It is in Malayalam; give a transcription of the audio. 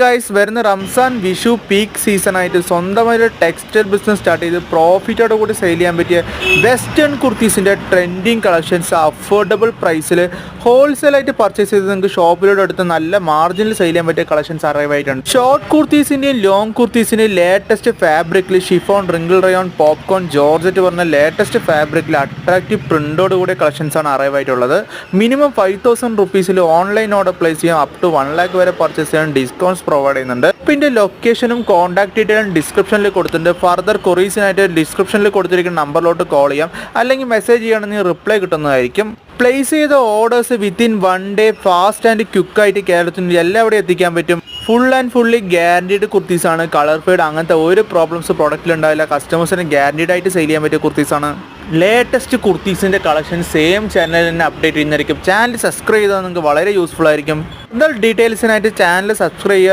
ഗൈസ്, വരുന്ന റംസാൻ വിഷു പീക്ക് സീസണായിട്ട് സ്വന്തമായിട്ട് ടെക്സ്റ്റൈൽ ബിസിനസ് സ്റ്റാർട്ട് ചെയ്ത് പ്രോഫിറ്റോടെ കൂടി സെയിൽ ചെയ്യാൻ പറ്റിയ വെസ്റ്റേൺ കുർത്തീസിൻ്റെ ട്രെൻഡിങ് കളക്ഷൻസ് അഫോർഡബിൾ പ്രൈസിൽ ഹോൾസെയിലായിട്ട് പർച്ചേസ് ചെയ്ത് നിങ്ങൾക്ക് ഷോപ്പിലൂടെ അടുത്ത് നല്ല മാർജിനിൽ സെയിൽ ചെയ്യാൻ പറ്റിയ കളക്ഷൻസ് അറൈവ് ആയിട്ടുണ്ട്. ഷോർട്ട് കുർത്തീസിൻ്റെയും ലോങ് കുർത്തീസിൻ്റെയും ലേറ്റസ്റ്റ് ഫാബ്രിക്കിൽ chiffon, wrinkle rayon, popcorn, georgette പറഞ്ഞ ലേറ്റസ്റ്റ് ഫാബ്രിക്കിൽ അട്രാക്റ്റീവ് പ്രിൻ്റോട് കൂടിയ കളക്ഷൻസാണ് അറൈവ് ആയിട്ടുള്ളത്. മിനിമം 5000 റുപ്പീസിൽ ഓൺലൈൻ ഓർഡർ പ്ലേസ് ചെയ്യാം, അപ് ടു 1 lakh വരെ പർച്ചേസ് ചെയ്യാൻ ഡിസ്കൗണ്ട്സ് പ്രൊവൈഡ് ചെയ്യുന്നുണ്ട്. പിന്നെ ലൊക്കേഷനും കോൺടാക്ട് ഡീറ്റെയിലും ഡിസ്ക്രിപ്ഷനിൽ കൊടുത്തിട്ടുണ്ട്. ഫർദർ കൊറീസിനായിട്ട് ഡിസ്ക്രിപ്ഷനിൽ കൊടുത്തിരിക്കുന്ന നമ്പറിലോട്ട് കോൾ ചെയ്യാം, അല്ലെങ്കിൽ മെസ്സേജ് ചെയ്യുകയാണെങ്കിൽ റിപ്ലൈ കിട്ടുന്നതായിരിക്കും. പ്ലേസ് ചെയ്ത orders within 1 day fast and ക്വിക്കായിട്ട് കേരളത്തിൽ എല്ലാവിടെയും എത്തിക്കാൻ പറ്റും. ഫുൾ ആൻഡ് ഫുള്ളി ഗ്യാരണ്ടീഡ് കുർത്തീസാണ്. കളർ ഫെയ്ഡ് അങ്ങനത്തെ ഒരു പ്രോബ്ലംസ് പ്രൊഡക്റ്റിൽ ഉണ്ടാവില്ല. കസ്റ്റമേഴ്സിന് ഗ്യാരണ്ടീഡ് ആയിട്ട് സെയിൽ ചെയ്യാൻ പറ്റിയ കുർത്തീസാണ്. ലേറ്റസ്റ്റ് കുർത്തീസിൻ്റെ കളക്ഷൻ സെയിം ചാനലിൽ തന്നെ അപ്ഡേറ്റ് ചെയ്യുന്നതായിരിക്കും. ചാനൽ സബ്സ്ക്രൈബ് ചെയ്താൽ നിങ്ങൾക്ക് വളരെ യൂസ്ഫുൾ ആയിരിക്കും. കൂടുതൽ ഡീറ്റെയിൽസിനായിട്ട് ചാനൽ സബ്സ്ക്രൈബ് ചെയ്യുക.